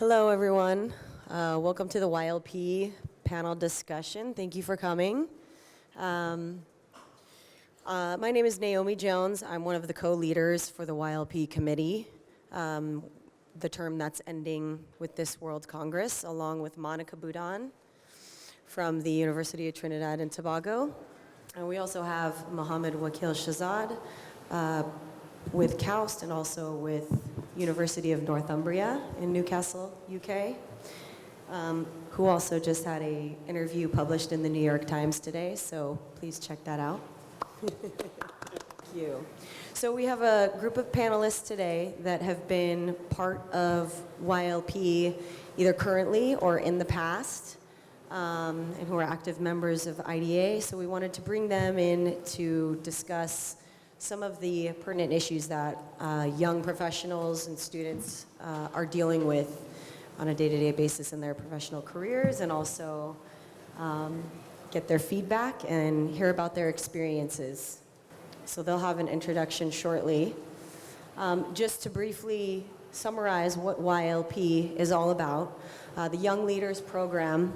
Hello, everyone. Welcome to the YLP panel discussion. Thank you for coming. My name is Naomi Jones. I'm one of the co-leaders for the YLP committee, the term that's ending with this World Congress, along with Monica Boudon from the University of Trinidad and Tobago. And we also have Mohammed Wakil Shahzad with KAUST and also with University of Northumbria in Newcastle, UK, who also just had an interview published in the New York Times today, so please check that out. Thank you. So we have a group of panelists today that have been part of YLP either currently or in the past, and who are active members of IDA. So we wanted to bring them in to discuss some of the pertinent issues that young professionals and students are dealing with on a day-to-day basis in their professional careers, and also get their feedback and hear about their experiences. So they'll have an introduction shortly. Just to briefly summarize what YLP is all about, the Young Leaders Program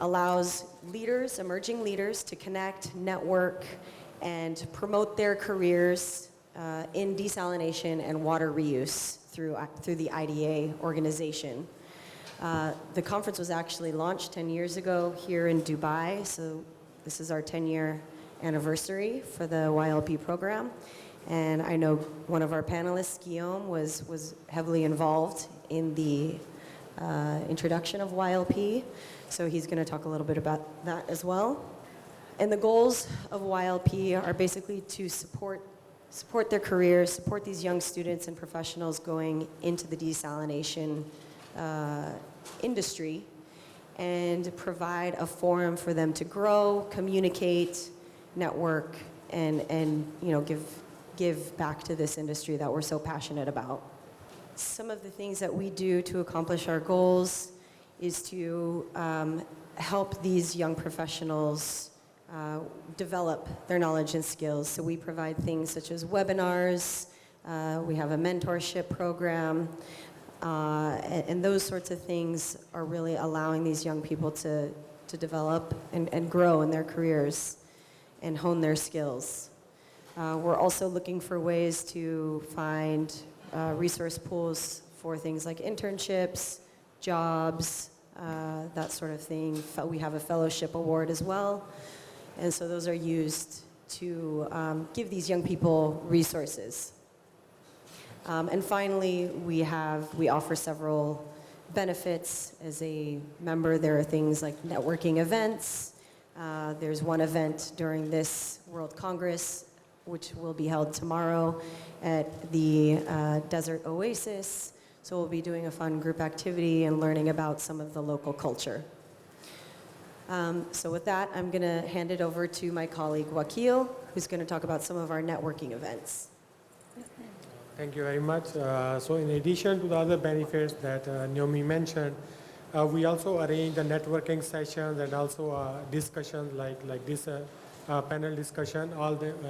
allows leaders, emerging leaders, to connect, network, and promote their careers in desalination and water reuse through the IDA organization. The conference was actually launched 10 years ago here in Dubai, so this is our 10-year anniversary for the YLP program. And I know one of our panelists, Guillaume, was heavily involved in the introduction of YLP, so he's going to talk a little bit about that as well. And the goals of YLP are basically to support their careers, support these young students and professionals going into the desalination industry, and provide a forum for them to grow, communicate, network, and give back to this industry that we're so passionate about. Some of the things that we do to accomplish our goals is to help these young professionals develop their knowledge and skills. So we provide things such as webinars, we have a mentorship program, and those sorts of things are really allowing these young people to develop and grow in their careers and hone their skills. We're also looking for ways to find resource pools for things like internships, jobs, that sort of thing. We have a fellowship award as well. And so those are used to give these young people resources. And finally, we offer several benefits as a member. There are things like networking events. There's one event during this World Congress, which will be held tomorrow at the Desert Oasis. So we'll be doing a fun group activity and learning about some of the local culture. So with that, I'm going to hand it over to my colleague, Wakil, who's going to talk about some of our networking events. Thank you very much. So in addition to the other benefits that Naomi mentioned, we also arrange the networking sessions and also discussions like this panel discussion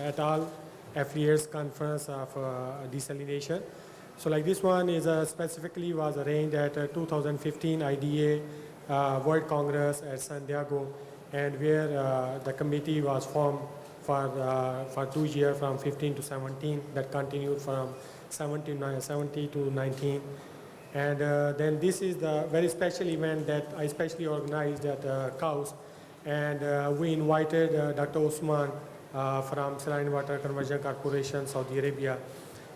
at all affiliates conference of desalination. So like this one is specifically was arranged at 2015 IDA World Congress at San Diego, and where the committee was formed for 2 years from 15 to 17, that continued from 70 to 19. And then this is the very special event that I specially organized at KAUST, and we invited Dr. Usman from Saline Water Conversion Corporation, Saudi Arabia.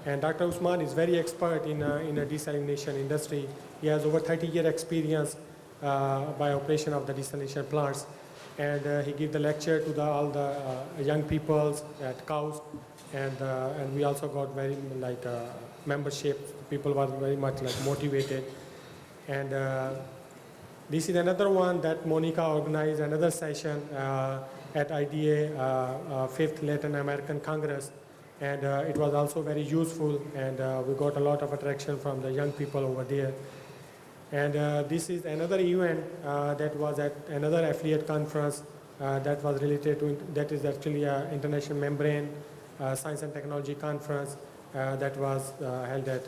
And Dr. Usman is very expert in the desalination industry. He has over 30-year experience by operation of the desalination plants, and he gave the lecture to all the young people at KAUST, and we also got very membership. People were very much motivated, and this is another one that Monica organized another session at IDA 5th Latin American Congress, and it was also very useful, and we got a lot of attraction from the young people over there. And this is another event that was at another affiliate conference that was related to, that is actually an International Membrane Science and Technology Conference that was held at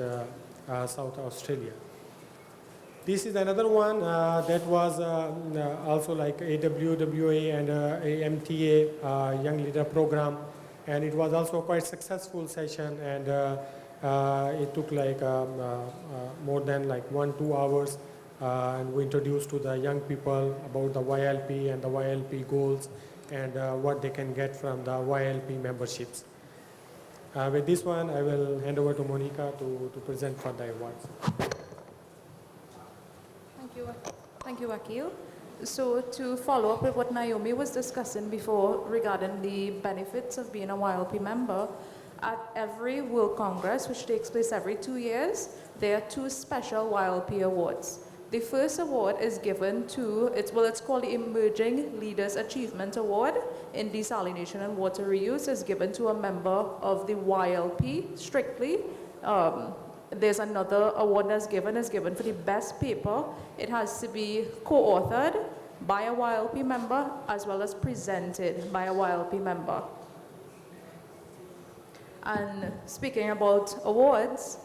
South Australia. This is another one that was also like AWWA and AMTA Young Leader Program, and it was also a quite successful session, and it took like more than like 1-2 hours, and we introduced to the young people about the YLP and the YLP goals and what they can get from the YLP memberships. With this one, I will hand over to Monica to present for the awards. Thank you, Akil. So to follow up with what Naomi was discussing before regarding the benefits of being a YLP member, at every World Congress, which takes place every 2 years, there are 2 special YLP awards. The first award is given to, it's called the Emerging Leaders Achievement Award in Desalination and Water Reuse. Is given to a member of the YLP strictly. There's another award that's given for the best paper. It has to be co-authored by a YLP member as well as presented by a YLP member. And speaking about awards,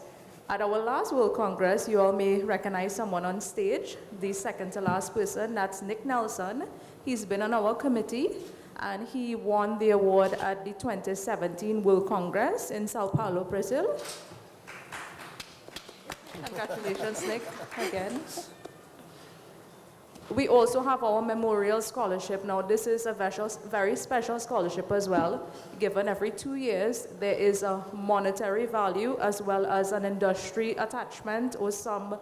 at our last World Congress, you all may recognize someone on stage, the second to last person, that's Nick Nelson. He's been on our committee, and he won the award at the 2017 World Congress in Sao Paulo, Brazil. Congratulations, Nick, again. We also have our memorial scholarship. Now, this is a very special scholarship as well. Given every 2 years, there is a monetary value as well as an industry attachment or some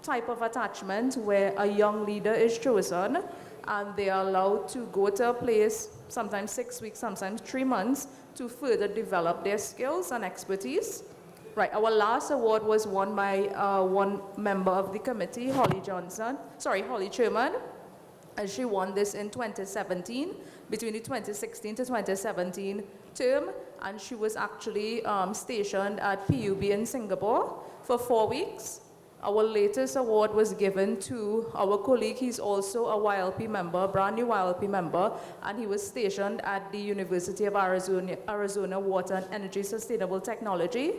type of attachment where a young leader is chosen and they are allowed to go to a place, sometimes 6 weeks, sometimes 3 months, to further develop their skills and expertise. Right, our last award was won by one member of the committee, Holly Sherman, and she won this in 2017, between the 2016 to 2017 term, and she was actually stationed at PUB in Singapore for 4 weeks. Our latest award was given to our colleague. He's also a YLP member, brand new YLP member, and he was stationed at the University of Arizona Water and Energy Sustainable Technology.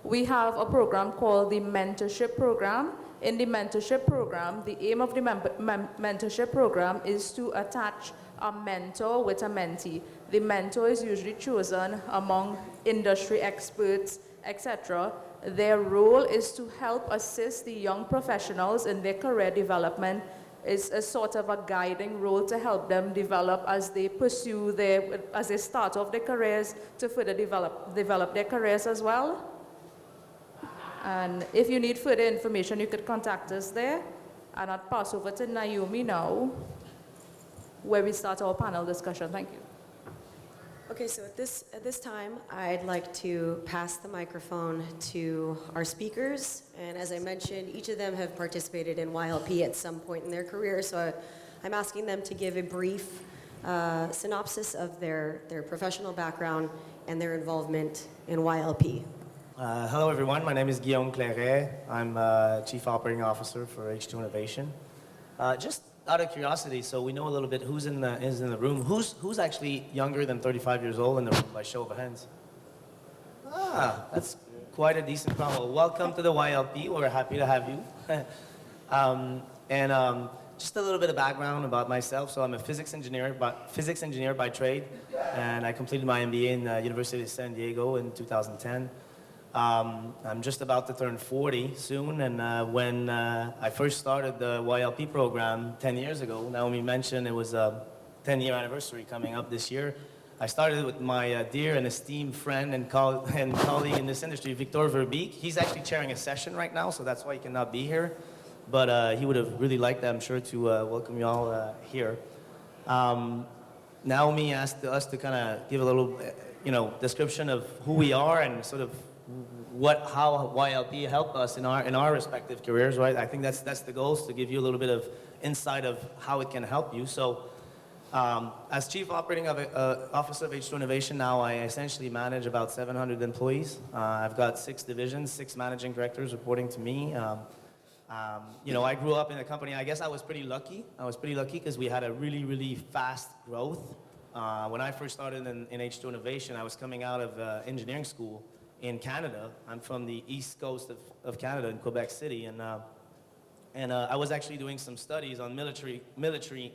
We have a program called the Mentorship Program. In the Mentorship Program, the aim of the Mentorship Program is to attach a mentor with a mentee. The mentor is usually chosen among industry experts, etc. Their role is to help assist the young professionals in their career development. It's a sort of a guiding role to help them develop as they pursue as they start off their careers, to further develop their careers as well. And if you need further information, you could contact us there. And I'll pass over to Naomi now, where we start our panel discussion. Thank you. Okay, so at this time, I'd like to pass the microphone to our speakers. And as I mentioned, each of them have participated in YLP at some point in their career. So I'm asking them to give a brief synopsis of their professional background and their involvement in YLP. Hello everyone, my name is Guillaume Clairet. I'm Chief Operating Officer for H2 Innovation. Just out of curiosity, so we know a little bit who's in the room. Who's actually younger than 35 years old in the room, by show of hands? That's quite a decent crowd. Well, welcome to the YLP. We're happy to have you. Just a little bit of background about myself. So I'm a physics engineer by trade, and I completed my MBA in University of San Diego in 2010. I'm just about to turn 40 soon, and when I first started the YLP program 10 years ago, Naomi mentioned it was a 10-year anniversary coming up this year. I started with my dear and esteemed friend and colleague in this industry, Victor Verbeek. He's actually chairing a session right now, so that's why he cannot be here. But he would have really liked, I'm sure, to welcome you all here. Naomi asked us to kind of give a little, description of who we are and sort of how YLP helped us in our respective careers, right? I think that's the goal, is to give you a little bit of insight of how it can help you. So, as Chief Operating Officer of H2 Innovation now, I essentially manage about 700 employees. I've got 6 divisions, 6 managing directors reporting to me. I grew up in a company. I guess I was pretty lucky. Because we had a really, really fast growth. When I first started in H2 Innovation, I was coming out of engineering school in Canada. I'm from the east coast of Canada in Quebec City, and I was actually doing some studies on military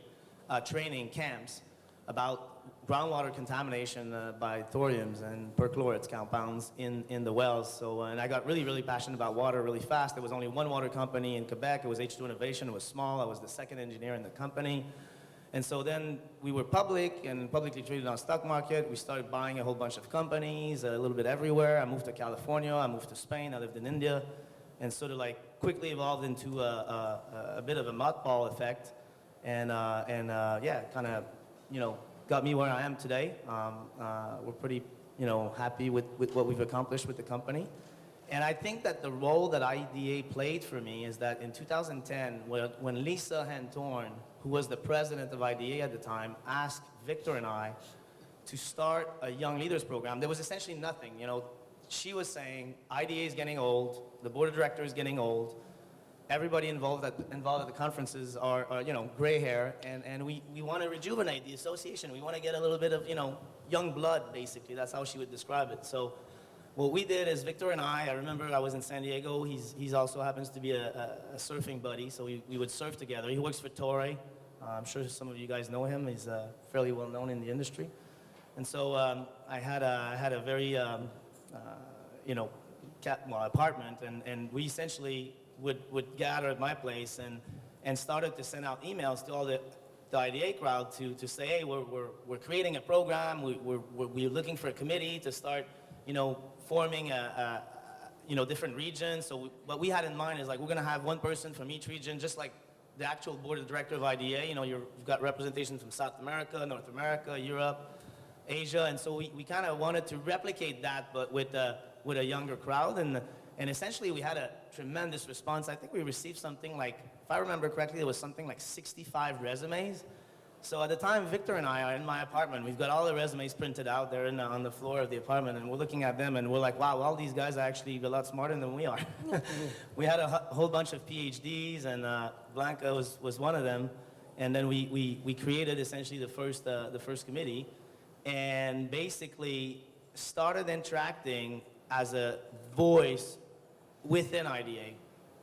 training camps about groundwater contamination by thoriums and perchlorates compounds in the wells. So, and I got really, really passionate about water really fast. There was only one water company in Quebec. It was H2 Innovation. It was small. I was the second engineer in the company. And so then we were public and publicly traded on the stock market. We started buying a whole bunch of companies a little bit everywhere. I moved to California. I moved to Spain. I lived in India. And sort of like quickly evolved into a bit of a mothball effect. And yeah, kind of, you know, got me where I am today. We're pretty, you know, happy with what we've accomplished with the company. And I think that the role that IDA played for me is that in 2010, when Lisa Hantorn, who was the president of IDA at the time, asked Victor and I to start a Young Leaders program, there was essentially nothing. You know, she was saying, IDA is getting old, the board of directors is getting old, everybody involved at the conferences are you know, gray hair, and we want to rejuvenate the association. We want to get a little bit of, you know, young blood, basically. That's how she would describe it. So what we did is Victor and I remember I was in San Diego. He's also happens to be a surfing buddy, so we would surf together. He works for Torrey. I'm sure some of you guys know him. He's fairly well known in the industry. And so I had a very, you know, apartment, and we essentially would gather at my place and started to send out emails to all the IDA crowd to say, hey, we're creating a program. We're looking for a committee to start, you know, forming you know, different regions. So what we had in mind is like, we're going to have one person from each region, just like the actual board of director of IDA. You know, you've got representation from South America, North America, Europe, Asia. And so we kind of wanted to replicate that, but with a younger crowd. And essentially we had a tremendous response. I think we received something like, if I remember correctly, it was something like 65 resumes. So at the time, Victor and I are in my apartment. We've got all the resumes printed out there on the floor of the apartment, and we're looking at them, and we're like, wow, all these guys are actually a lot smarter than we are. We had a whole bunch of PhDs, and Blanca was one of them. And then we created essentially the first committee, and basically started interacting as a voice within IDA.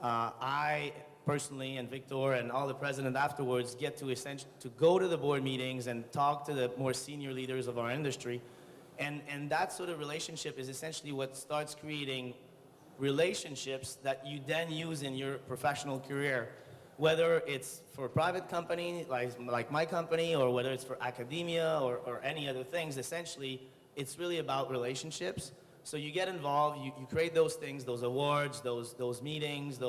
I personally, and Victor and all the president afterwards, get to go to the board meetings and talk to the more senior leaders of our industry. And that sort of relationship is essentially what starts creating relationships that you then use in your professional career, whether it's for a private company like my company, or whether it's for academia or any other things. Essentially, it's really about relationships. So you get involved, you create those things, those awards, those meetings,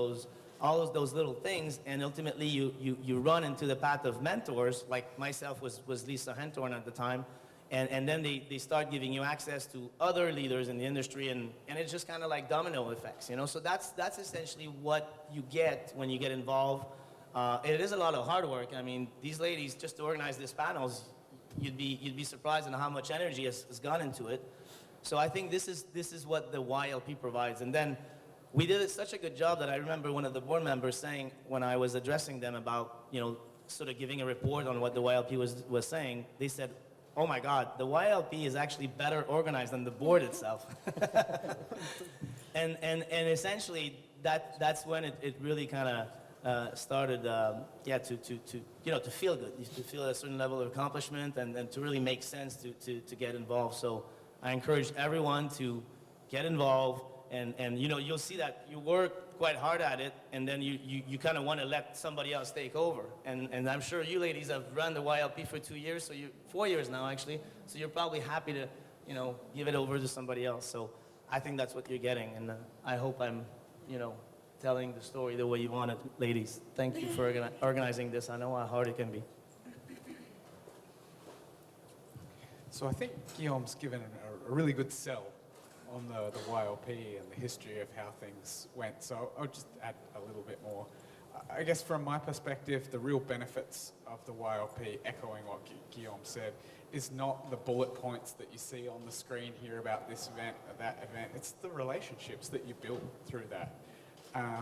all of those little things, and ultimately you run into the path of mentors, like myself was Lisa Hentorn at the time, and then they start giving you access to other leaders in the industry, and it's just kind of like domino effects, you know? So that's essentially what you get when you get involved. It is a lot of hard work. I mean, these ladies, just to organize these panels, you'd be surprised at how much energy has gone into it. So I think this is what the YLP provides. And then we did such a good job that I remember one of the board members saying, when I was addressing them about, you know, sort of giving a report on what the YLP was saying, they said, oh my God, the YLP is actually better organized than the board itself. and essentially that's when it really kind of started, yeah, to you know, to feel good, to feel a certain level of accomplishment, and to really make sense to get involved. So I encourage everyone to get involved. And you know, you'll see that you work quite hard at it, and then you kind of want to let somebody else take over. And I'm sure you ladies have run the YLP for 2 years, so 4 years now actually, so you're probably happy to, you know, give it over to somebody else. So I think that's what you're getting, and I hope I'm, you know, telling the story the way you want it, ladies. Thank you for organizing this. I know how hard it can be. So I think Guillaume's given a really good sell on the YLP and the history of how things went. So I'll just add a little bit more. I guess from my perspective, the real benefits of the YLP, echoing what Guillaume said, is not the bullet points that you see on the screen here about this event or that event. It's the relationships that you build through that.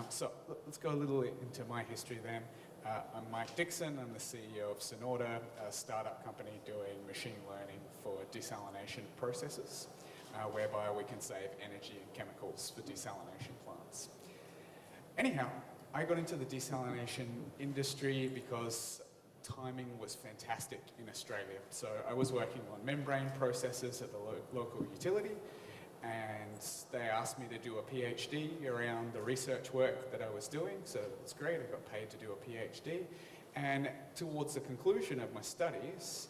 So let's go a little into my history then. I'm Mike Dixon. I'm the CEO of Sonorta, a startup company doing machine learning for desalination processes. whereby we can save energy and chemicals for desalination plants. Anyhow, I got into the desalination industry because timing was fantastic in Australia. So I was working on membrane processes at the local utility, and they asked me to do a PhD around the research work that I was doing. So it was great. I got paid to do a PhD. And towards the conclusion of my studies,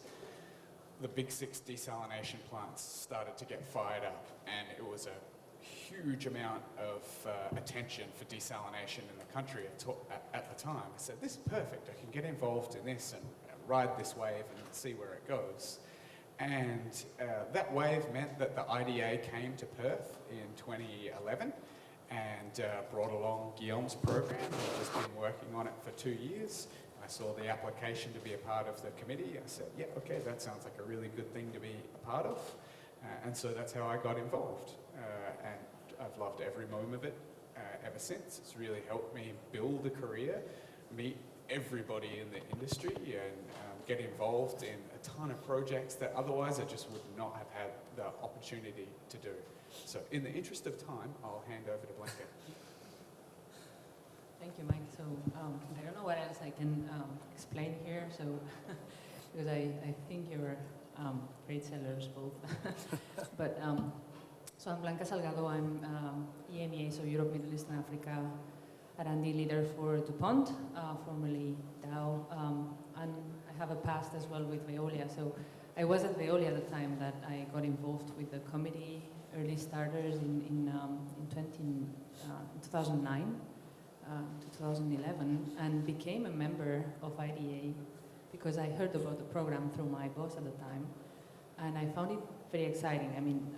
the big 6 desalination plants started to get fired up, and it was a huge amount of attention for desalination in the country at the time. I said, this is perfect. I can get involved in this and ride this wave and see where it goes. And that wave meant that the IDA came to Perth in 2011 and brought along Guillaume's program. I've just been working on it for 2 years. I saw the application to be a part of the committee. I said, yeah, okay, that sounds like a really good thing to be a part of. And so that's how I got involved. And I've loved every moment of it ever since. It's really helped me build a career, meet everybody in the industry, and get involved in a ton of projects that otherwise I just would not have had the opportunity to do. So in the interest of time, I'll hand over to Blanca. Thank you, Mike. So I don't know what else I can explain here. So because I think you're great sellers both. But so I'm Blanca Salgado. I'm EMEA, so Europe, Middle East, and Africa R&D leader for DuPont, formerly Dow, and I have a past as well with Veolia. So I was at Veolia at the time that I got involved with the committee early starters in 2009. 2011, and became a member of IDA because I heard about the program through my boss at the time, and I found it very exciting. I mean,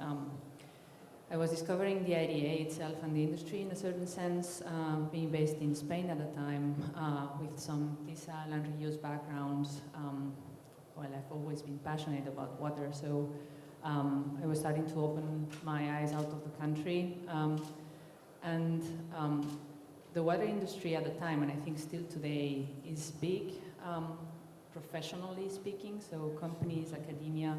I was discovering the IDA itself and the industry in a certain sense, being based in Spain at the time, with some desal and reuse backgrounds. Well, I've always been passionate about water, so I was starting to open my eyes out of the country, and the water industry at the time, and I think still today, is big, professionally speaking. So companies, academia,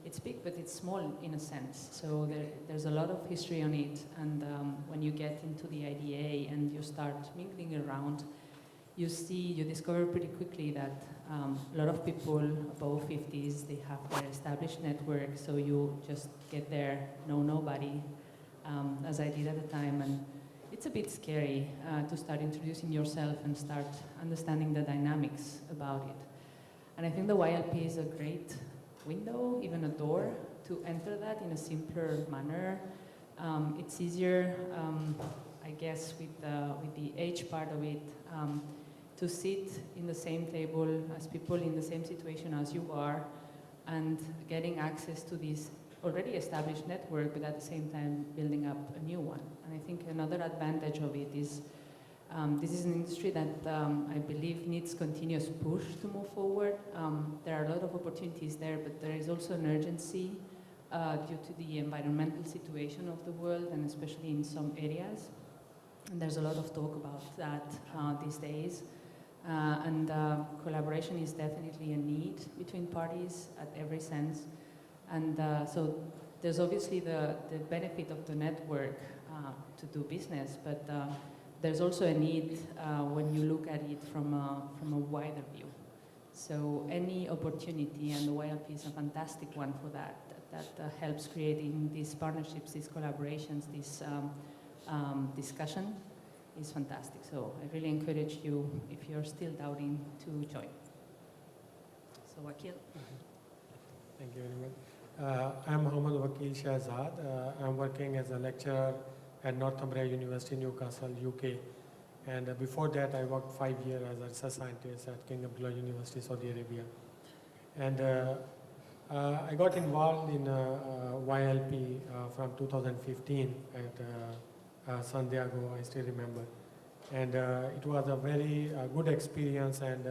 it's big, but it's small in a sense. So there's a lot of history on it. And when you get into the IDA and you start mingling around, you discover pretty quickly that a lot of people above 50s, they have their established network. So you just get there, know nobody, as I did at the time. And it's a bit scary to start introducing yourself and start understanding the dynamics about it. And I think the YLP is a great window, even a door, to enter that in a simpler manner. It's easier, I guess, with the age part of it, to sit in the same table as people in the same situation as you are, and getting access to this already established network, but at the same time building up a new one. And I think another advantage of it is this is an industry that I believe needs continuous push to move forward. There are a lot of opportunities there, but there is also an urgency due to the environmental situation of the world, and especially in some areas. And there's a lot of talk about that these days. And collaboration is definitely a need between parties at every sense. And so there's obviously the benefit of the network to do business, but there's also a need when you look at it from a wider view. So any opportunity, and the YLP is a fantastic one for that helps creating these partnerships, these collaborations, this discussion is fantastic. So I really encourage you, if you're still doubting, to join. So Wakil. Thank you very much. I'm Mohammad Wakil Shahzad. I'm working as a lecturer at Northumbria University, Newcastle, UK. And before that, I worked 5 years as a research scientist at King Abdullah University, Saudi Arabia. And I got involved in YLP from 2015 at San Diego, I still remember. And it was a very good experience. And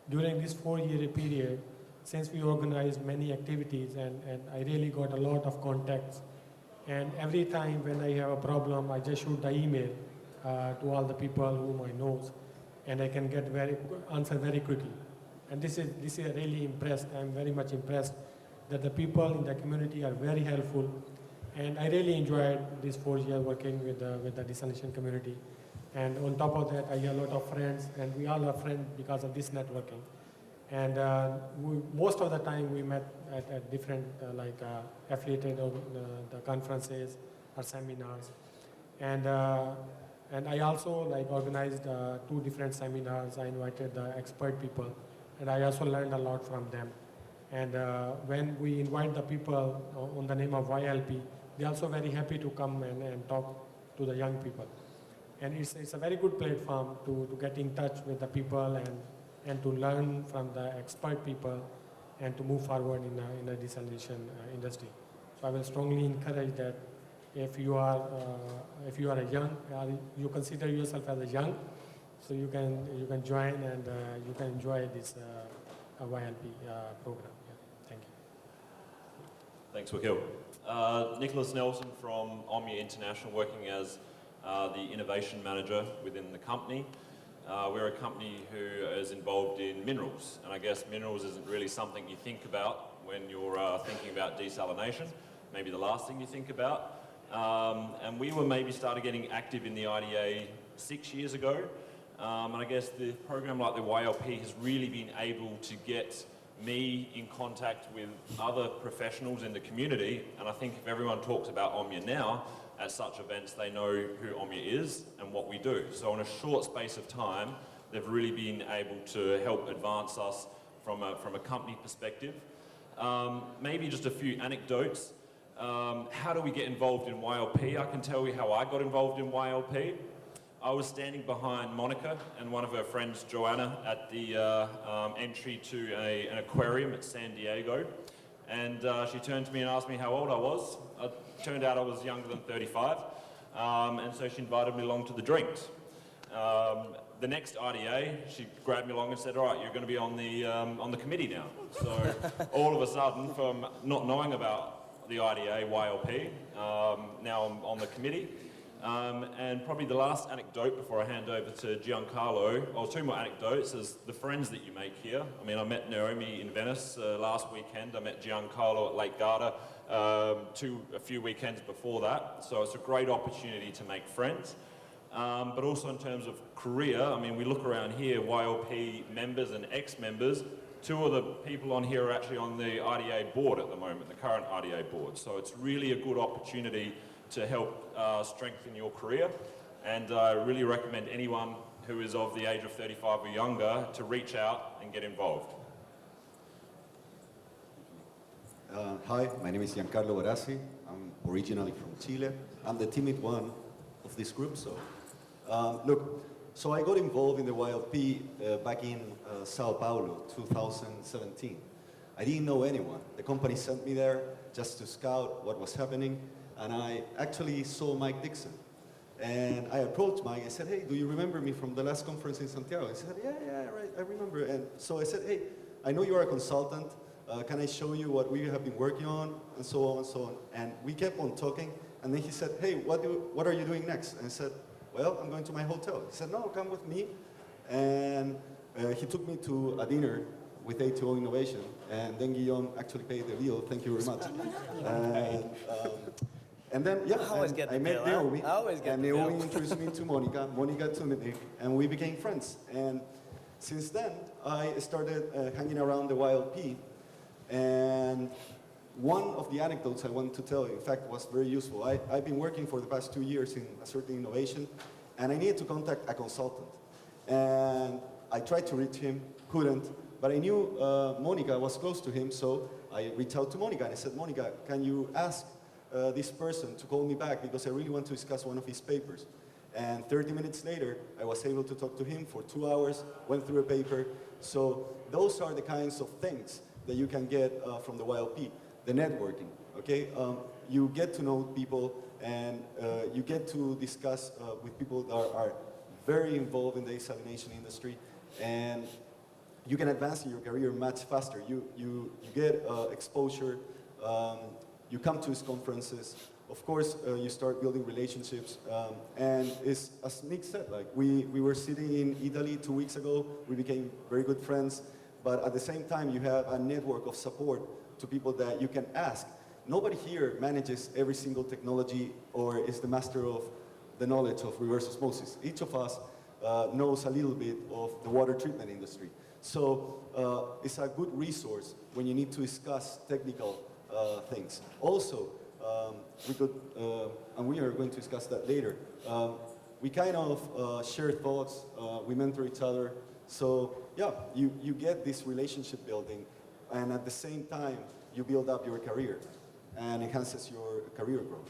during this 4-year period, since we organized many activities, and I really got a lot of contacts. And every time when I have a problem, I just shoot the email to all the people whom I know, and I can get answer very quickly. And this is really impressed. I'm very much impressed that the people in the community are very helpful, And I really enjoyed these 4 years working with the desalination community. And on top of that, I have a lot of friends, and we all are friends because of this networking. And most of the time we met at different affiliated the conferences or seminars. And I also organized 2 different seminars. I invited the expert people, and I also learned a lot from them. And when we invite the people on the name of YLP, they're also very happy to come and talk to the young people. And it's a very good platform to get in touch with the people and to learn from the expert people and to move forward in the desalination industry. So I will strongly encourage that if you are a young, you consider yourself as a young, so you can join and you can enjoy this YLP program. Yeah. Thank you. Thanks, Wakil. Nicholas Nelson from Omnia International, working as the innovation manager within the company. We're a company who is involved in minerals, and I guess minerals isn't really something you think about when you're thinking about desalination, maybe the last thing you think about. And we were maybe started getting active in the IDA 6 years ago, and I guess the program like the YLP has really been able to get me in contact with other professionals in the community, and I think if everyone talks about Omnia now, at such events they know who Omnia is and what we do. So in a short space of time, they've really been able to help advance us from a company perspective. Maybe just a few anecdotes. How do we get involved in YLP? I can tell you how I got involved in YLP. I was standing behind Monica and one of her friends, Joanna, at the entry to an aquarium at San Diego. And she turned to me and asked me how old I was. It turned out I was younger than 35. And so she invited me along to the drinks. The next IDA, she grabbed me along and said, all right, you're going to be on the committee now. So all of a sudden, from not knowing about the IDA, YLP, now I'm on the committee. And probably the last anecdote before I hand over to Giancarlo, or 2 more anecdotes, is the friends that you make here. I mean, I met Naomi in Venice last weekend. I met Giancarlo at Lake Garda a few weekends before that. So it's a great opportunity to make friends. But also in terms of career, I mean, we look around here, YLP members and ex-members. 2 of the people on here are actually on the IDA board at the moment, the current IDA board. So it's really a good opportunity to help strengthen your career, and I really recommend anyone who is of the age of 35 or younger to reach out and get involved. Hi, my name is Giancarlo Barassi. I'm originally from Chile. I'm the timid one of this group. So I got involved in the YLP back in Sao Paulo, 2017. I didn't know anyone. The company sent me there just to scout what was happening. And I actually saw Mike Dixon. And I approached Mike and said, hey, do you remember me from the last conference in Santiago? He said, yeah, right, I remember. And so I said, hey, I know you are a consultant. Can I show you what we have been working on? And so on and so on. And we kept on talking. And then he said, hey, what are you doing next? And I said, well, I'm going to my hotel. He said, no, come with me. And he took me to a dinner with A2O Innovation. And then Guillaume actually paid the bill. Thank you very much. And then, yeah, I met Naomi, and Naomi introduced me to Monica to Nick, and we became friends. And since then, I started hanging around the YLP, and one of the anecdotes I want to tell you, in fact, was very useful. I've been working for the past 2 years in a certain innovation, and I needed to contact a consultant. And I tried to reach him, couldn't, but I knew Monica was close to him, so I reached out to Monica, and I said, Monica, can you ask this person to call me back because I really want to discuss one of his papers. And 30 minutes later, I was able to talk to him for 2 hours, went through a paper. So those are the kinds of things that you can get from the YLP, the networking, okay? You get to know people and you get to discuss with people that are very involved in the desalination industry, and you can advance in your career much faster. You get exposure. You come to his conferences. Of course, you start building relationships. And it's, as Nick said, like we were sitting in Italy 2 weeks ago. We became very good friends. But at the same time, you have a network of support to people that you can ask. nobody here manages every single technology or is the master of the knowledge of reverse osmosis. Each of us knows a little bit of the water treatment industry. So it's a good resource when you need to discuss technical things. Also, we could, and we are going to discuss that later, we kind of share thoughts, we mentor each other. So yeah, you get this relationship building, and at the same time, you build up your career and enhances your career growth.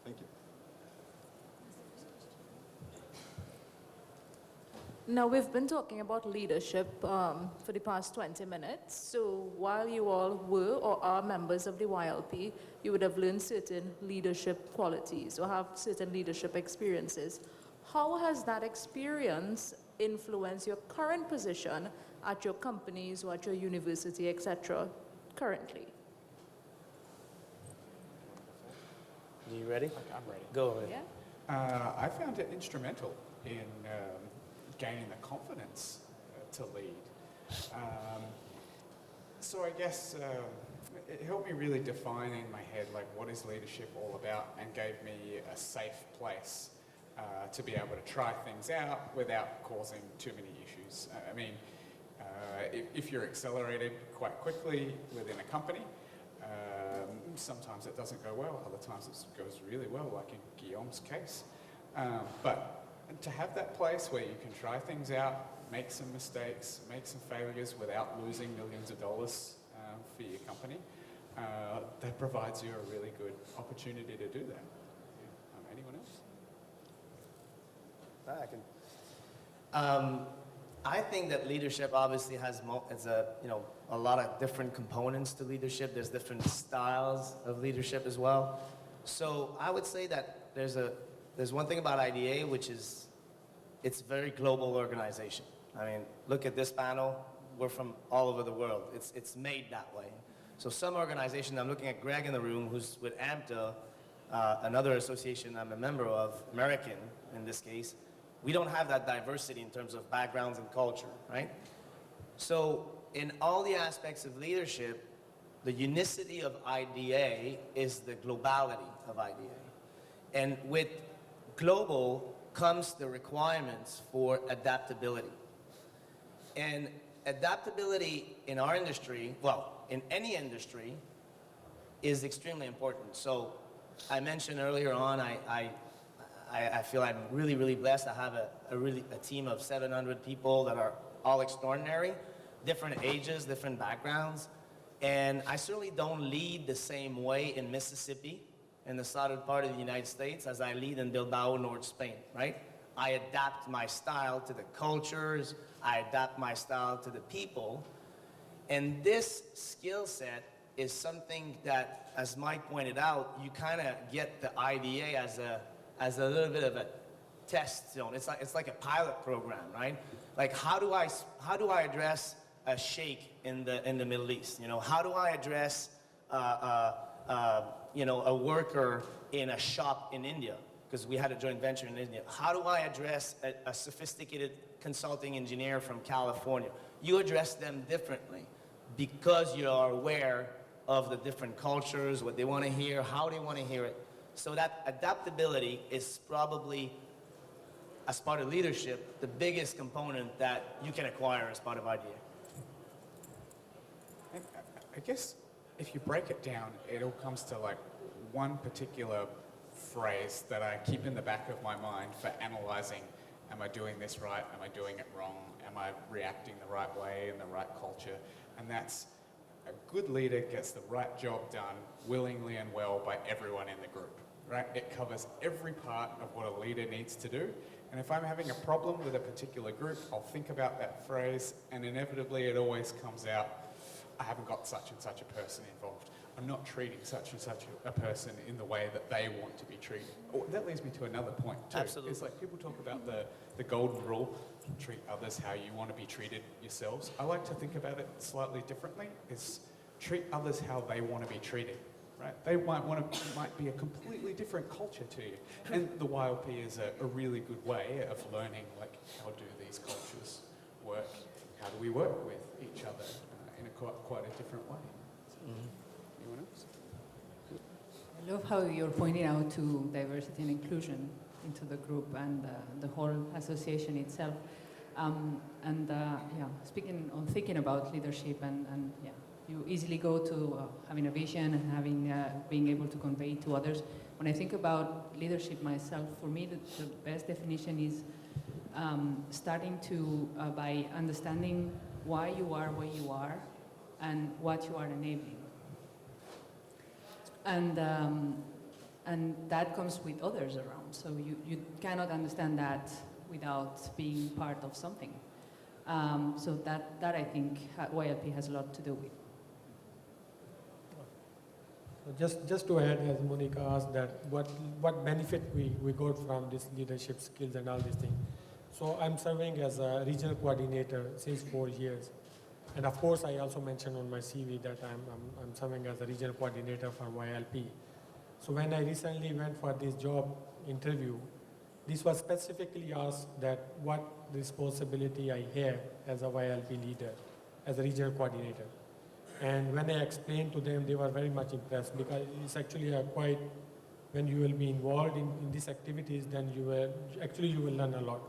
Thank you. Now, we've been talking about leadership for the past 20 minutes. So while you all were or are members of the YLP, you would have learned certain leadership qualities or have certain leadership experiences. How has that experience influenced your current position at your companies or at your university, etc., currently? You ready? I'm ready. Go ahead. Yeah. I found it instrumental in gaining the confidence to lead. So I guess it helped me really define in my head like what is leadership all about, and gave me a safe place to be able to try things out without causing too many issues. I mean, if you're accelerated quite quickly within a company, sometimes it doesn't go well, other times it goes really well, like in Guillaume's case. But to have that place where you can try things out, make some mistakes, make some failures without losing millions of dollars for your company, that provides you a really good opportunity to do that. Anyone else? I think that leadership obviously has a lot of different components to leadership. There's different styles of leadership as well. So I would say that there's one thing about IDA, which is it's a very global organization. I mean, look at this panel. We're from all over the world. It's made that way. So some organization, I'm looking at Greg in the room, who's with AMTA, another association I'm a member of, American in this case. We don't have that diversity in terms of backgrounds and culture, right? So in all the aspects of leadership, the unicity of IDA is the globality of IDA. And with global comes the requirements for adaptability. And adaptability in our industry, well, in any industry, is extremely important. So I mentioned earlier on, I feel I'm really, really blessed. I have a team of 700 people that are all extraordinary, different ages, different backgrounds. And I certainly don't lead the same way in Mississippi, in the southern part of the United States, as I lead in Bilbao, North Spain, right? I adapt my style to the cultures, I adapt my style to the people. And this skill set is something that, as Mike pointed out, you kind of get the IDA as a little bit of a test zone. It's like a pilot program, right? Like how do I address a sheikh in the Middle East? You know, how do I address a worker in a shop in India? Because we had a joint venture in India. How do I address a sophisticated consulting engineer from California? You address them differently because you are aware of the different cultures, what they want to hear, how they want to hear it. So that adaptability is probably, as part of leadership, the biggest component that you can acquire as part of IDA. I guess if you break it down, it all comes to like one particular phrase that I keep in the back of my mind for analyzing, am I doing this right? Am I doing it wrong? Am I reacting the right way in the right culture? And that's a good leader gets the right job done willingly and well by everyone in the group, right? It covers every part of what a leader needs to do. And if I'm having a problem with a particular group, I'll think about that phrase, and inevitably it always comes out, I haven't got such and such a person involved. I'm not treating such and such a person in the way that they want to be treated. Oh, that leads me to another point too. Absolutely. It's like people talk about the golden rule, treat others how you want to be treated yourselves. I like to think about it slightly differently. It's treat others how they want to be treated. Right? They might be a completely different culture to you. And the YLP is a really good way of learning, like, how do these cultures work? How do we work with each other in quite a different way? So, anyone else? I love how you're pointing out to diversity and inclusion into the group and the whole association itself. Yeah, speaking on thinking about leadership and yeah, you easily go to having a vision and having being able to convey to others. When I think about leadership myself, for me the best definition is starting to by understanding why you are where you are and what you are enabling. And that comes with others around. So you cannot understand that without being part of something. So that I think YLP has a lot to do with. So just to add, as Monica asked, that what benefit we got from this leadership skills and all these things. So I'm serving as a regional coordinator since 4 years. And of course, I also mentioned on my CV that I'm serving as a regional coordinator for YLP. So when I recently went for this job interview, this was specifically asked that what responsibility I have as a YLP leader, as a regional coordinator. And when I explained to them, they were very much impressed because it's actually quite, when you will be involved in these activities, then you will learn a lot.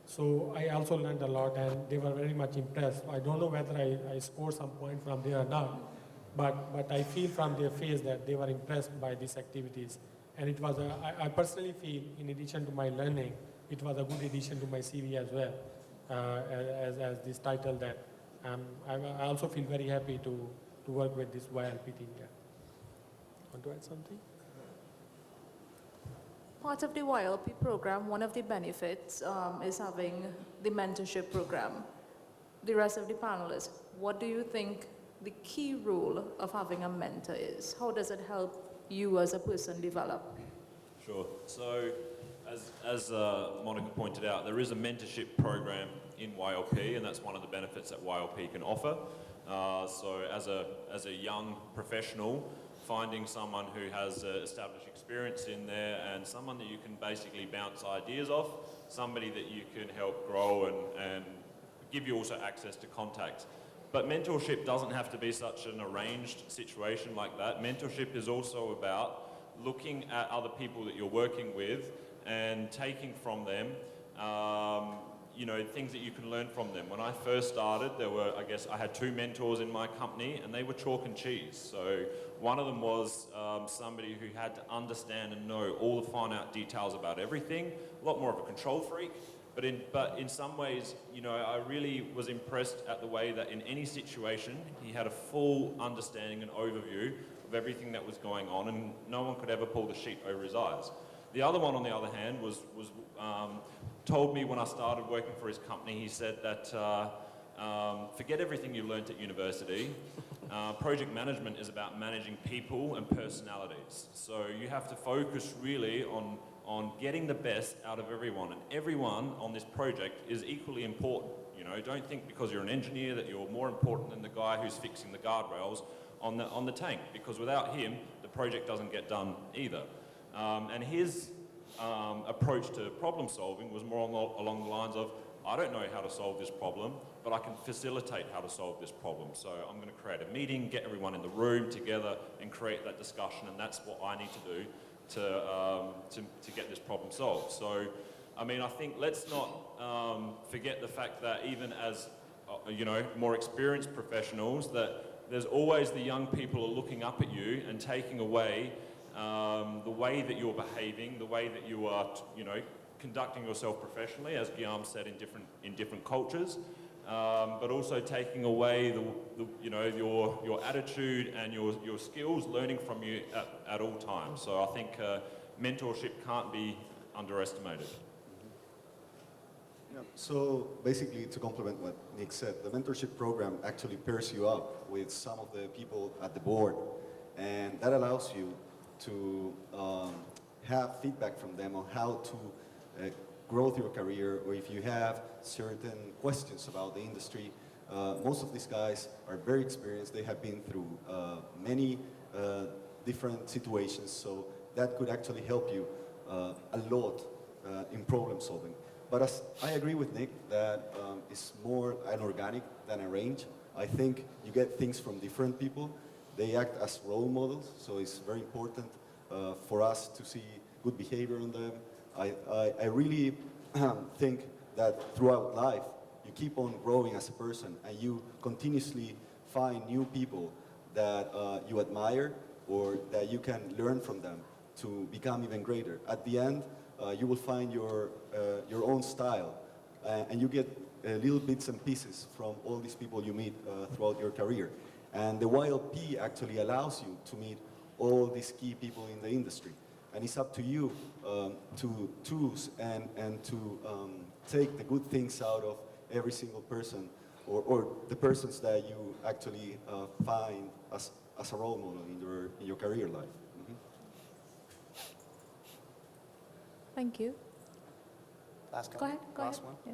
So I also learned a lot and they were very much impressed. I don't know whether I scored some point from there or not, but I feel from their face that they were impressed by these activities. And it was, I personally feel, in addition to my learning, it was a good addition to my CV as well, as this title that I also feel very happy to work with this YLP team. Yeah. Want to add something? Part of the YLP program, one of the benefits is having the mentorship program. The rest of the panelists, what do you think the key role of having a mentor is? How does it help you as a person develop? Sure. So, as Monica pointed out, there is a mentorship program in YLP, and that's one of the benefits that YLP can offer. So, as a young professional, finding someone who has established experience in there and someone that you can basically bounce ideas off, somebody that you can help grow and give you also access to contacts. But mentorship doesn't have to be such an arranged situation like that. Mentorship is also about looking at other people that you're working with and taking from them things that you can learn from them. When I first started, I had 2 mentors in my company and they were chalk and cheese. So one of them was somebody who had to understand and know all the fine-out details about everything, a lot more of a control freak. But in some ways, I really was impressed at the way that in any situation, he had a full understanding and overview of everything that was going on, and no one could ever pull the sheet over his eyes. The other one, on the other hand, told me when I started working for his company, he said that forget everything you learnt at university. Project management is about managing people and personalities. So you have to focus really on getting the best out of everyone, and everyone on this project is equally important. Don't think because you're an engineer that you're more important than the guy who's fixing the guardrails on the tank, because without him, the project doesn't get done either. And his approach to problem solving was more along the lines of, I don't know how to solve this problem, but I can facilitate how to solve this problem. So I'm going to create a meeting, get everyone in the room together and create that discussion, and that's what I need to do to get this problem solved. So, I think let's not forget the fact that even as, more experienced professionals, that there's always the young people are looking up at you and taking away the way that you're behaving, the way that you are, conducting yourself professionally, as Guillaume said, in different cultures, but also taking away your attitude and your skills, learning from you at all times. So I think mentorship can't be underestimated. Yeah. So basically, to complement what Nick said, the mentorship program actually pairs you up with some of the people at the board, and that allows you to have feedback from them on how to grow your career, or if you have certain questions about the industry. Most of these guys are very experienced. They have been through many different situations, so that could actually help you a lot in problem solving. But as I agree with Nick that it's more an organic than arranged. I think you get things from different people. They act as role models, so it's very important for us to see good behavior in them. I really think that throughout life, you keep on growing as a person and you continuously find new people that you admire or that you can learn from them to become even greater. At the end, you will find your own style and you get little bits and pieces from all these people you meet throughout your career. And the YLP actually allows you to meet all these key people in the industry. And it's up to you to choose and to take the good things out of every single person or the persons that you actually find as a role model in your career life. Mm-hmm. Thank you. Last Go ahead. Last one? Yeah.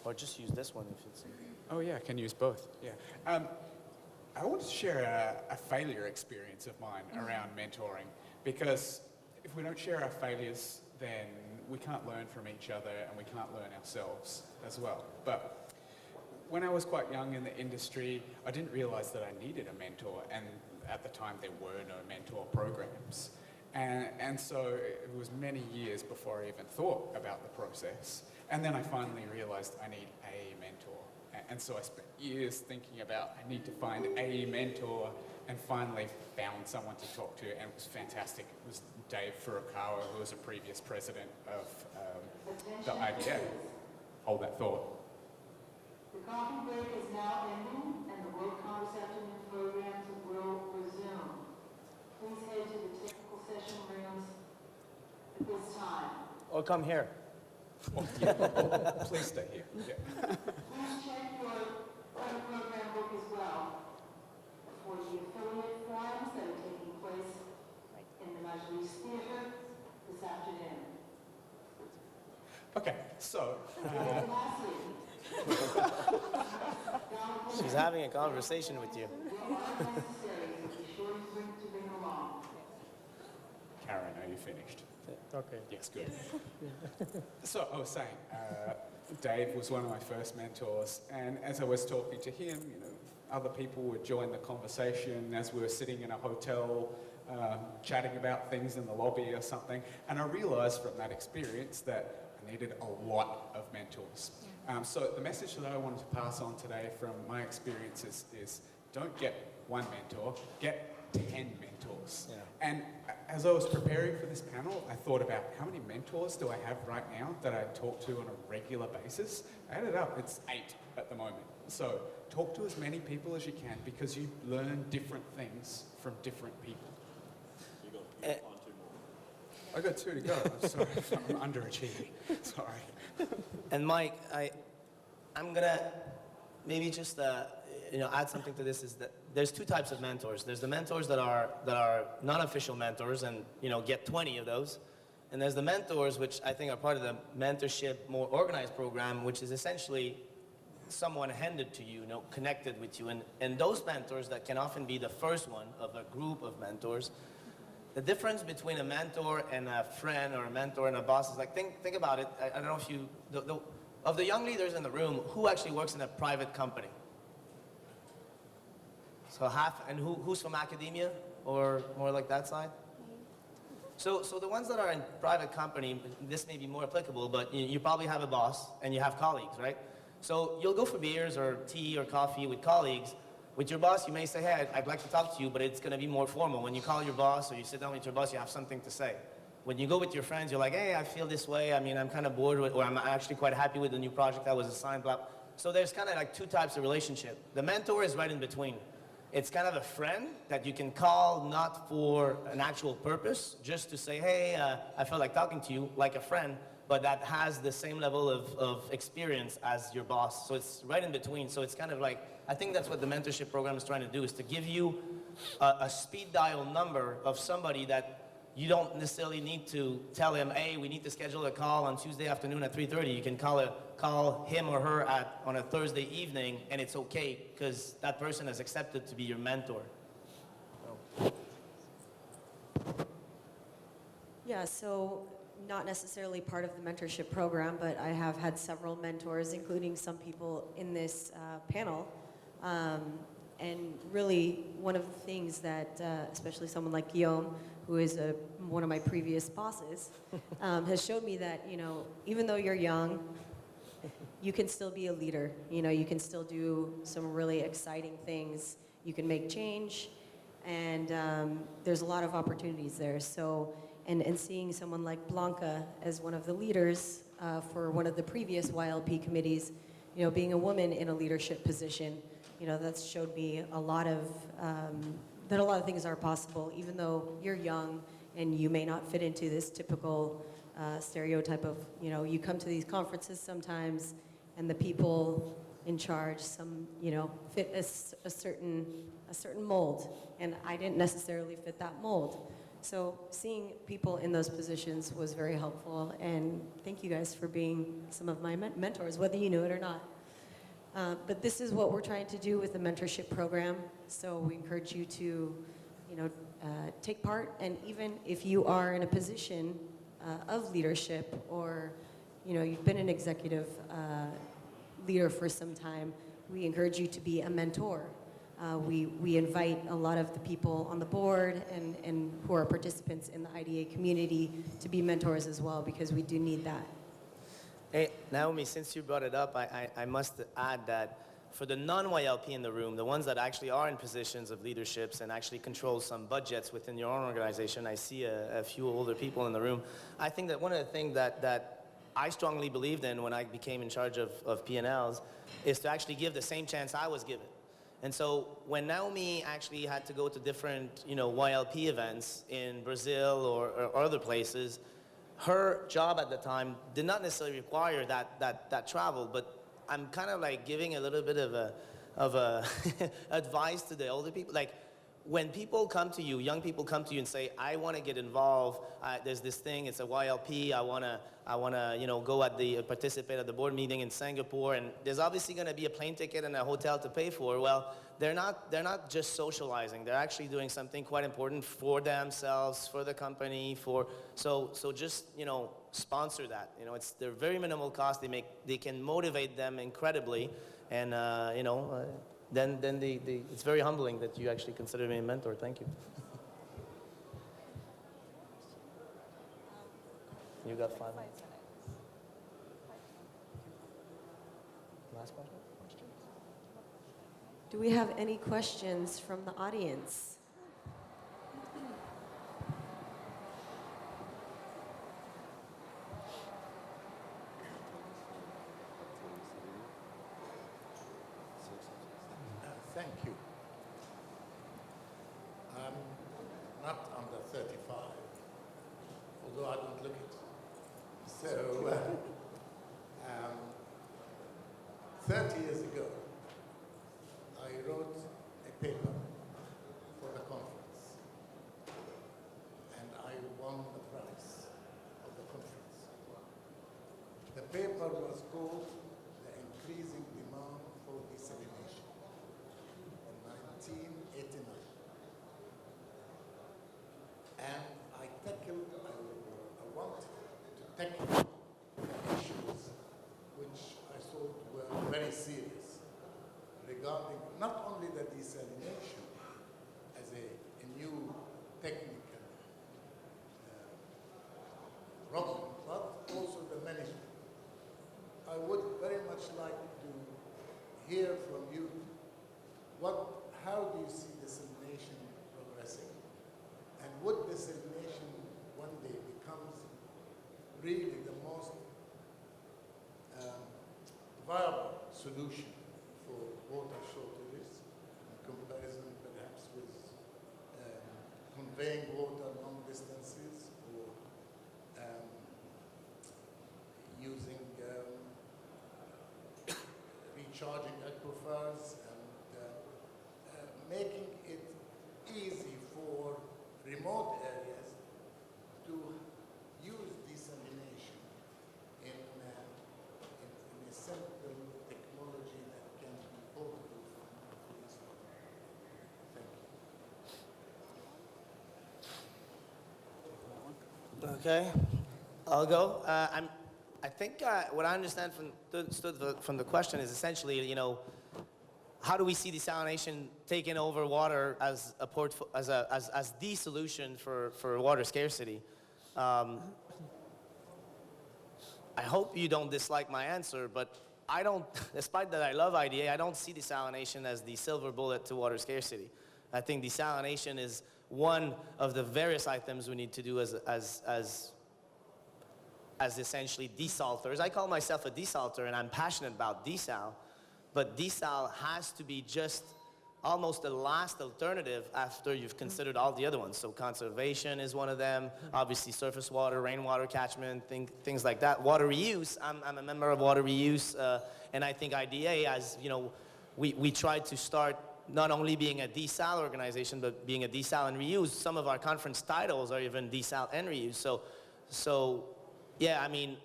Or just use this one if it's... Oh yeah, I can use both, yeah. I wanted to share a failure experience of mine around mentoring, because if we don't share our failures, then we can't learn from each other and we can't learn ourselves as well. But when I was quite young in the industry, I didn't realize that I needed a mentor, and at the time there were no mentor programs. And so it was many years before I even thought about the process. And then I finally realized I need a mentor. And so I spent years thinking about, I need to find a mentor, and finally found someone to talk to, and it was fantastic. It was Dave Furukawa, who was a previous president of the IBA. Hold that thought. The coffee break is now ending, and the World Congress Afternoon programs will resume. Please head to the technical session rooms at this time. Or come here. Please stay here. Yeah. Please check your program book as well for the affiliate forums that are taking place in the Majlis Theater this afternoon. Okay, so And lastly, She's having a conversation with you. where necessary, be sure to bring along. Karen, are you finished? Okay. Yes, good. So I was saying, Dave was one of my first mentors, and as I was talking to him, other people would join the conversation as we were sitting in a hotel, chatting about things in the lobby or something, and I realized from that experience that I needed a lot of mentors. So the message that I wanted to pass on today from my experiences is don't get one mentor, get 10 mentors. Yeah. And as I was preparing for this panel, I thought about how many mentors do I have right now that I talk to on a regular basis. I added up, it's 8 at the moment. So talk to as many people as you can, because you learn different things from different people. You got 2 more. I got 2 to go. I'm sorry, I'm underachieving. Sorry. And Mike, I'm gonna maybe just add something to this. Is that there's 2 types of mentors. There's the mentors that are non-official mentors, and get 20 of those. And there's the mentors, which I think are part of the mentorship, more organized program, which is essentially someone handed to you, connected with you. And those mentors that can often be the first one of a group of mentors. The difference between a mentor and a friend, or a mentor and a boss, is like, think about it. I don't know if you, of the young leaders in the room, who actually works in a private company? So half, and who's from academia, or more like that side? So the ones that are in private company, this may be more applicable, but you probably have a boss and you have colleagues, right? So you'll go for beers or tea or coffee with colleagues. With your boss, you may say, hey, I'd like to talk to you, but it's going to be more formal. When you call your boss or you sit down with your boss, you have something to say. When you go with your friends, you're like, hey, I feel this way. I mean, I'm kind of bored with, or I'm actually quite happy with the new project that was assigned, blah. So there's kind of like 2 types of relationship. The mentor is right in between. It's kind of a friend that you can call not for an actual purpose, just to say, hey, I felt like talking to you, like a friend, but that has the same level of experience as your boss. So it's right in between. So it's kind of like, I think that's what the mentorship program is trying to do, is to give you a speed dial number of somebody that you don't necessarily need to tell him, hey, we need to schedule a call on Tuesday afternoon at 3:30. You can call him or her on a Thursday evening, and it's okay, because that person has accepted to be your mentor. Yeah, so not necessarily part of the mentorship program, but I have had several mentors, including some people in this panel. And really, one of the things that, especially someone like Guillaume, who is one of my previous bosses, has showed me that, even though you're young, you can still be a leader. You can still do some really exciting things. You can make change, and there's a lot of opportunities there. So, and seeing someone like Blanca as one of the leaders for one of the previous YLP committees, being a woman in a leadership position, that's showed me a lot of, that a lot of things are possible, even though you're young and you may not fit into this typical stereotype of, you come to these conferences sometimes and the people in charge, fit a certain mold, and I didn't necessarily fit that mold. So seeing people in those positions was very helpful, and thank you guys for being some of my mentors, whether you knew it or not. But this is what we're trying to do with the mentorship program. So we encourage you to, take part. And even if you are in a position of leadership, or, you've been an executive leader for some time, we encourage you to be a mentor. We invite a lot of the people on the board and who are participants in the IDA community to be mentors as well, because we do need that. Hey, Naomi, since you brought it up, I must add that for the non-YLP in the room, the ones that actually are in positions of leaderships and actually control some budgets within your own organization, I see a few older people in the room. I think that one of the things that I strongly believed in when I became in charge of P&Ls is to actually give the same chance I was given. And so when Naomi actually had to go to different, YLP events in Brazil or other places, her job at the time did not necessarily require that travel, but I'm kind of like giving a little bit of a advice to the older people. Like, when people come to you, young people come to you and say, I want to get involved, there's this thing, it's a YLP, I want to, go participate at the board meeting in Singapore, and there's obviously going to be a plane ticket and a hotel to pay for. Well, they're not just socializing, they're actually doing something quite important for themselves, for the company, so just, sponsor that. They're very minimal cost, they can motivate them incredibly, and, then it's very humbling that you actually consider me a mentor. Thank you. You got 5 minutes. Last question? Do we have any questions from the audience? Thank you. I'm not under 35, although I don't look it. So, 30 years ago, I wrote a paper for the conference, and I won the prize of the conference. The paper was called The Increasing Demand for Desalination. 1989. And I wanted to tackle issues which I thought were very serious regarding not only the desalination as a new technical problem, but also the management. I would very much like to hear from you how do you see desalination progressing? And would desalination one day becomes really the most viable solution for water shortages in comparison perhaps with conveying water long distances or using recharging aquifers, making it easy for remote areas to use desalination in a simple technology that can be portable for this one. Thank you. Okay, I'll go. I think what I understand from the question is essentially, how do we see desalination taking over water as the solution for water scarcity? I hope you don't dislike my answer, but I don't, despite that I love IDA, I don't see desalination as the silver bullet to water scarcity. I think desalination is one of the various items we need to do as essentially desalters. I call myself a desalter, and I'm passionate about desal, but desal has to be just almost the last alternative after you've considered all the other ones. So conservation is one of them, obviously surface water, rainwater catchment, things like that. Water reuse, I'm a member of water reuse, and I think IDA, as you know, we tried to start not only being a desal organization, but being a desal and reuse. Some of our conference titles are even desal and reuse. So yeah, I mean,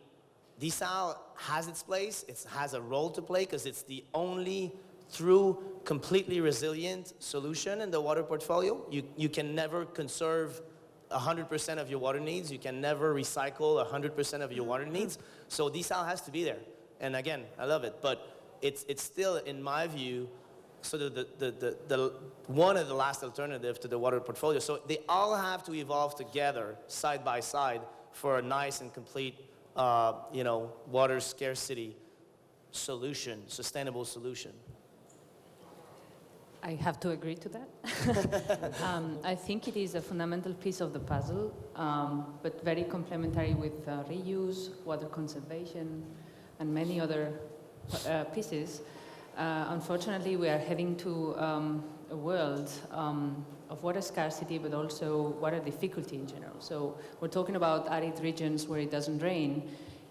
desal has its place, it has a role to play because it's the only true, completely resilient solution in the water portfolio. You can never conserve 100% of your water needs. You can never recycle 100% of your water needs. So desal has to be there. And again, I love it, but it's still, in my view, sort of the one of the last alternatives to the water portfolio. So they all have to evolve together, side by side, for a nice and complete, you know, water scarcity solution, sustainable solution. I have to agree to that. I think it is a fundamental piece of the puzzle, but very complementary with reuse, water conservation, and many other pieces. Unfortunately, we are heading to a world of water scarcity, but also water difficulty in general. So we're talking about arid regions where it doesn't rain.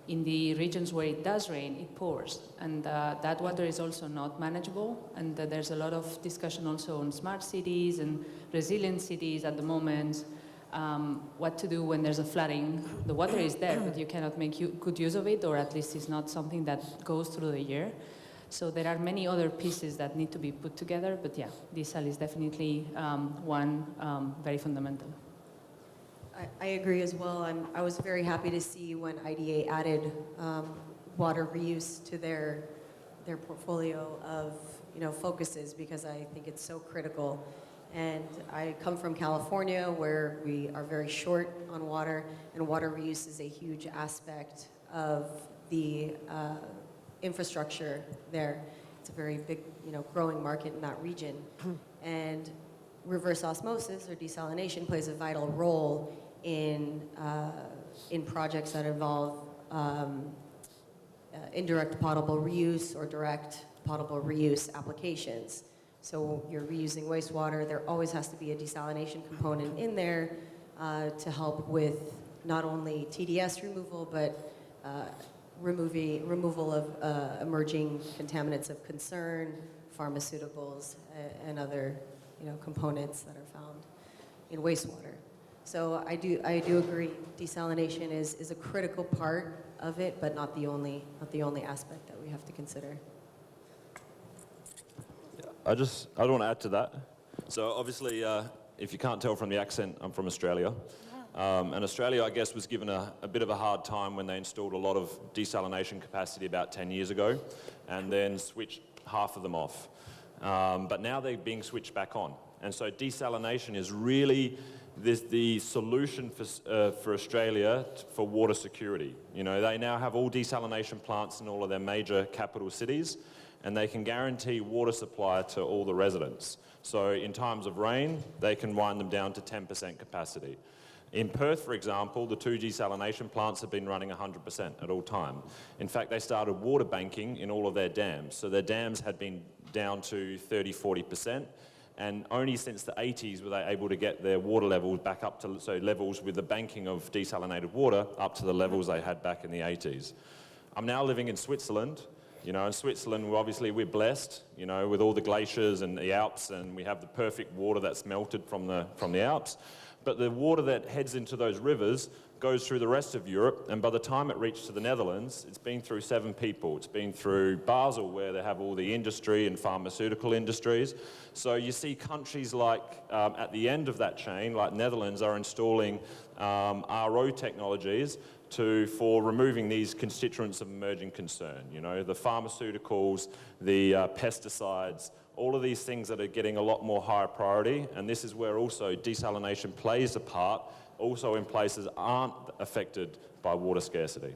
In the regions where it does rain, it pours. And that water is also not manageable. And there's a lot of discussion also on smart cities and resilient cities at the moment. What to do when there's a flooding. The water is there, but you cannot make good use of it, or at least it's not something that goes through the year. So there are many other pieces that need to be put together. But yeah, desal is definitely one very fundamental. I agree as well. I was very happy to see when IDA added water reuse to their portfolio of focuses, because I think it's so critical. And I come from California, where we are very short on water, and water reuse is a huge aspect of the infrastructure there. It's a very big, growing market in that region. And reverse osmosis or desalination plays a vital role in projects that involve indirect potable reuse or direct potable reuse applications. So you're reusing wastewater, there always has to be a desalination component in there to help with not only TDS removal, but removal of emerging contaminants of concern, pharmaceuticals, and other components that are found in wastewater. So I do agree, desalination is a critical part of it, but not the only aspect that we have to consider. I want to add to that. So obviously, if you can't tell from the accent, I'm from Australia. And Australia, I guess, was given a bit of a hard time when they installed a lot of desalination capacity about 10 years ago, and then switched half of them off. But now they're being switched back on. And so desalination is really the solution for Australia for water security. They now have all desalination plants in all of their major capital cities, and they can guarantee water supply to all the residents. So in times of rain, they can wind them down to 10% capacity. In Perth, for example, the 2 desalination plants have been running 100% at all time. In fact, they started water banking in all of their dams. So their dams had been down to 30–40%. And only since the 80s were they able to get their water levels back up to, so levels with the banking of desalinated water up to the levels they had back in the 80s. I'm now living in Switzerland. In Switzerland, obviously we're blessed, with all the glaciers and the Alps, and we have the perfect water that's melted from the Alps. But the water that heads into those rivers goes through the rest of Europe, and by the time it reached to the Netherlands, it's been through 7 people. It's been through Basel, where they have all the industry and pharmaceutical industries. So you see countries like, at the end of that chain, like Netherlands, are installing RO technologies for removing these constituents of emerging concern. The pharmaceuticals, the pesticides, all of these things that are getting a lot more higher priority, and this is where also desalination plays a part, also in places aren't affected by water scarcity.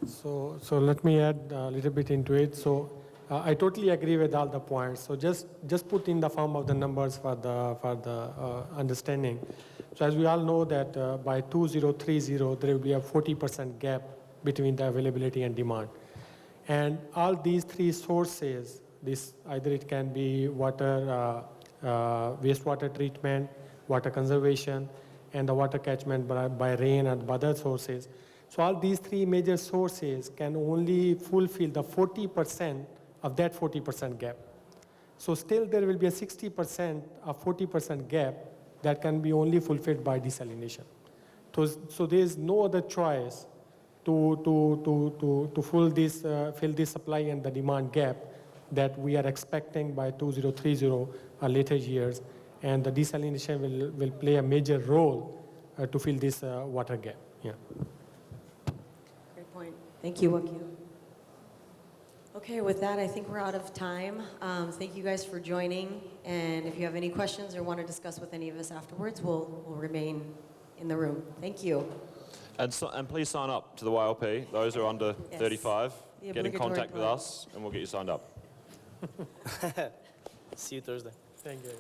So let me add a little bit into it. So I totally agree with all the points. So just put in the form of the numbers for the understanding. So as we all know that by 2030 there will be a 40% gap between the availability and demand, and all these three sources, this either it can be water, wastewater treatment, water conservation, and the water catchment by rain and by other sources. So all these three major sources can only fulfill the 40% of that 40% gap. So still there will be a 60% of 40% gap that can be only fulfilled by desalination. So there is no other choice to fill this supply and the demand gap that we are expecting by 2030 or later years, and the desalination will play a major role to fill this water gap. Yeah. Great point. Thank you, Wakil. Okay, with that, I think we're out of time. Thank you guys for joining, and if you have any questions or want to discuss with any of us afterwards, we'll remain in the room. Thank you. And please sign up to the YLP. Those who are under 35, The get in obligatory contact with part. us and we'll get you signed up. See you Thursday. Thank you.